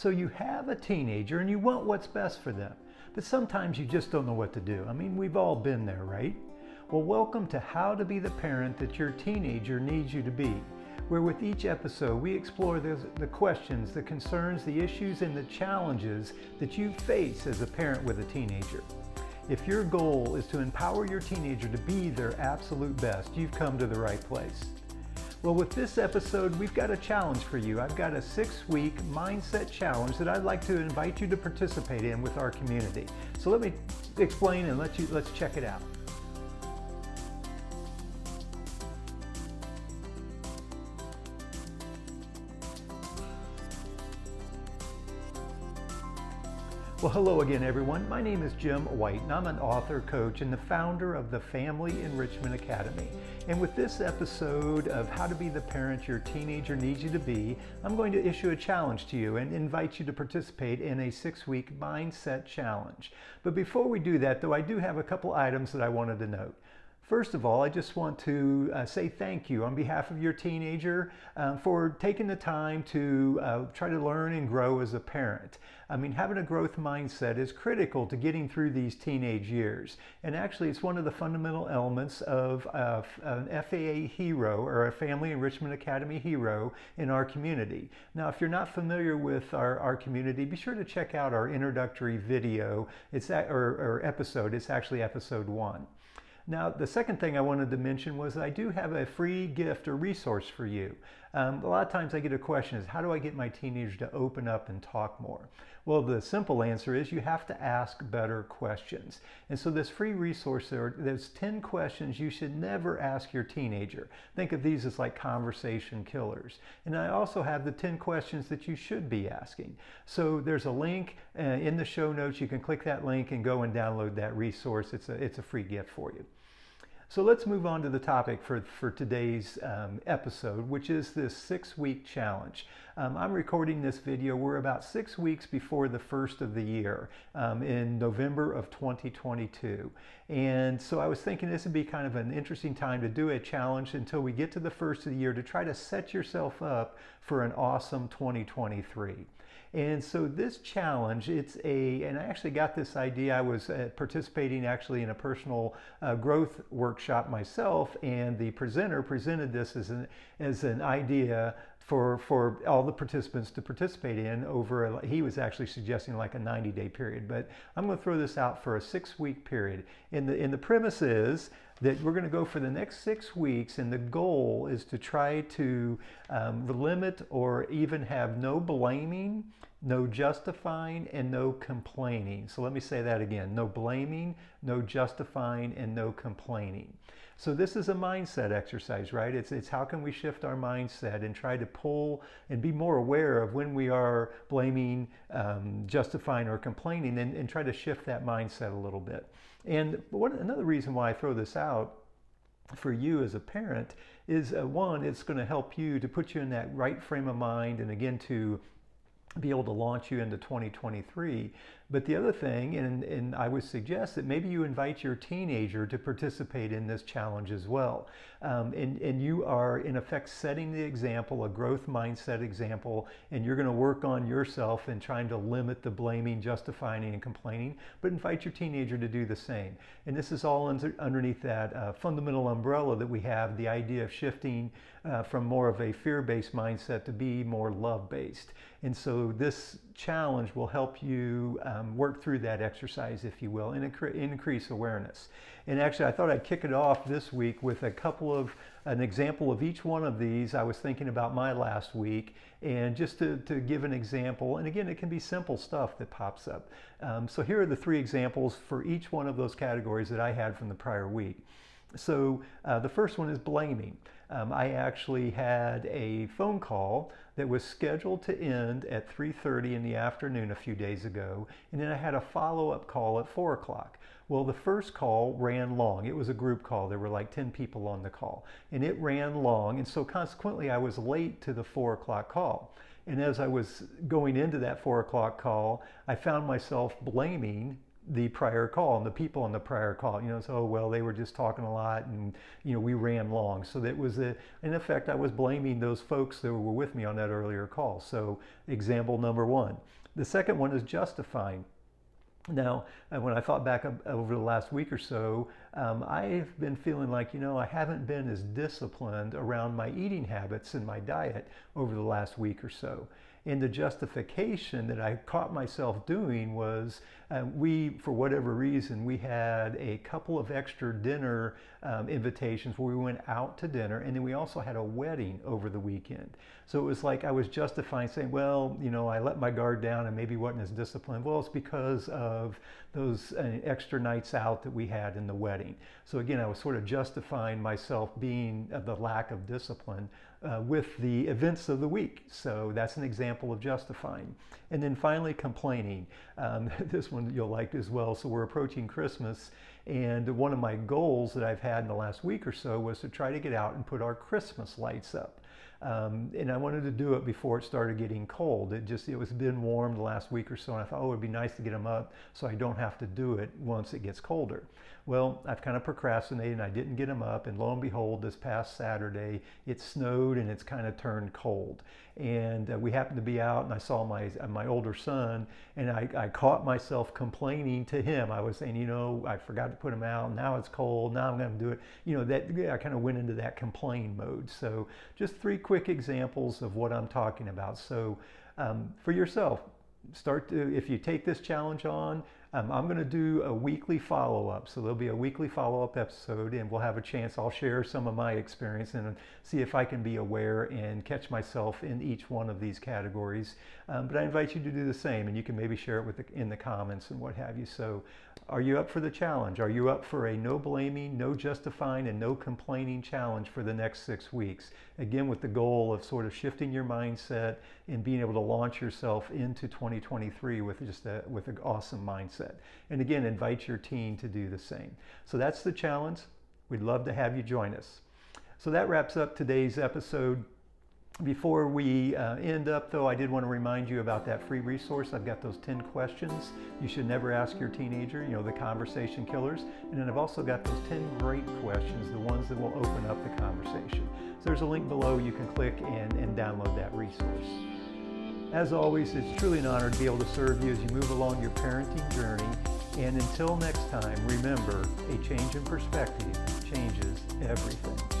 So you have a teenager and you want what's best for them, but sometimes you just don't know what to do. I mean, we've all been there, right? Well, welcome to How to Be the Parent That Your Teenager Needs You to Be, where with each episode we explore the questions, the concerns, the issues, and the challenges that you face as a parent with a teenager. If your goal is to empower your teenager to be their absolute best, you've come to the right place. Well, with this episode, we've got a challenge for you. I've got a 6-week mindset challenge that I'd like to invite you to participate in with our community. So let me explain and let's check it out. Well, hello again, everyone. My name is Jim White, and I'm an author, coach, and the founder of the Family Enrichment Academy. And with this episode of How to Be the Parent Your Teenager Needs You to Be, I'm going to issue a challenge to you and invite you to participate in a 6-week mindset challenge. But before we do that, though, I do have a couple items that I wanted to note. First of all, I just want to say thank you on behalf of your teenager for taking the time to try to learn and grow as a parent. I mean, having a growth mindset is critical to getting through these teenage years. And actually, it's one of the fundamental elements of an FAA hero or a Family Enrichment Academy hero in our community. Now, if you're not familiar with our community, be sure to check out our introductory video or episode. It's actually episode 1. Now, the second thing I wanted to mention was I do have a free gift or resource for you. A lot of times I get a question is, how do I get my teenager to open up and talk more? Well, the simple answer is you have to ask better questions. And so this free resource, there's 10 questions you should never ask your teenager. Think of these as like conversation killers. And I also have the 10 questions that you should be asking. So there's a link in the show notes. You can click that link and go and download that resource. It's a free gift for you. So let's move on to the topic for today's episode, which is this 6-week challenge. I'm recording this video. We're about 6 weeks before the first of the year in November of 2022. And so I was thinking this would be kind of an interesting time to do a challenge until we get to the first of the year to try to set yourself up for an awesome 2023. And so this challenge, and I actually got this idea. I was participating actually in a personal growth workshop myself, and the presenter presented this as an idea for all the participants to participate in he was actually suggesting like a 90-day period, but I'm going to throw this out for a 6-week period. And the premise is that we're going to go for the next 6 weeks, and the goal is to try to limit or even have no blaming, no justifying, and no complaining. So let me say that again. No blaming, no justifying, and no complaining. So this is a mindset exercise, right? It's how can we shift our mindset and try to pull and be more aware of when we are blaming, justifying, or complaining, and try to shift that mindset a little bit. And another reason why I throw this out for you as a parent is one, it's going to help you to put you in that right frame of mind, and again to be able to launch you into 2023. But the other thing, and I would suggest that maybe you invite your teenager to participate in this challenge as well. And you are in effect setting the example, a growth mindset example, and you're going to work on yourself and trying to limit the blaming, justifying, and complaining, but invite your teenager to do the same. And this is all underneath that fundamental umbrella that we have, the idea of shifting from more of a fear-based mindset to be more love-based. And so this challenge will help you work through that exercise, if you will, and increase awareness. And actually, I thought I'd kick it off this week with an example of each one of these. I was thinking about my last week, and just to give an example, and again, it can be simple stuff that pops up. So here are the 3 examples for each one of those categories that I had from the prior week. So the first one is blaming. I actually had a phone call that was scheduled to end at 3:30 in the afternoon a few days ago, and then I had a follow-up call at 4 o'clock. Well, the first call ran long. It was a group call. There were like 10 people on the call, and it ran long, and so consequently I was late to the 4 o'clock call. And as I was going into that 4 o'clock call, I found myself blaming the prior call and the people on the prior call. So, oh, well, they were just talking a lot and, we ran long. So that was, in effect, I was blaming those folks that were with me on that earlier call. So example number one. The second one is justifying. Now, when I thought back over the last week or so, I've been feeling like, I haven't been as disciplined around my eating habits and my diet over the last week or so. And the justification that I caught myself doing was for whatever reason, we had a couple of extra dinner invitations where we went out to dinner, and then we also had a wedding over the weekend. So it was like I was justifying saying, well, I let my guard down and maybe wasn't as disciplined. Well, it's because of those extra nights out that we had in the wedding. So again, I was sort of justifying myself being the lack of discipline with the events of the week. So that's an example of justifying. And then finally, complaining. This one you'll like as well. So we're approaching Christmas, and one of my goals that I've had in the last week or so was to try to get out and put our Christmas lights up. And I wanted to do it before it started getting cold. It was been warm the last week or so, and I thought, oh, it'd be nice to get them up so I don't have to do it once it gets colder. Well, I've kind of procrastinated and I didn't get them up, and lo and behold, this past Saturday, it snowed and it's kind of turned cold. And we happened to be out, and I saw my older son, and I caught myself complaining to him. I was saying, I forgot to put them out, now it's cold, now I'm going to do it. I kind of went into that complain mode. So just 3 quick examples of what I'm talking about. So for yourself, if you take this challenge on, I'm going to do a weekly follow-up. So there'll be a weekly follow-up episode, and we'll have a chance. I'll share some of my experience and see if I can be aware and catch myself in each one of these categories. But I invite you to do the same, and you can maybe share it in the comments and what have you. So are you up for the challenge? Are you up for a no blaming, no justifying, and no complaining challenge for the next 6 weeks? Again, with the goal of sort of shifting your mindset and being able to launch yourself into 2023 with an awesome mindset. And again, invite your team to do the same. So that's the challenge. We'd love to have you join us. So that wraps up today's episode. Before we end up, though, I did want to remind you about that free resource. I've got those 10 questions you should never ask your teenager, the conversation killers. And then I've also got those 10 great questions, the ones that will open up the conversation. So there's a link below. You can click and download that resource. As always, it's truly an honor to be able to serve you as you move along your parenting journey. And until next time, remember, a change in perspective changes everything.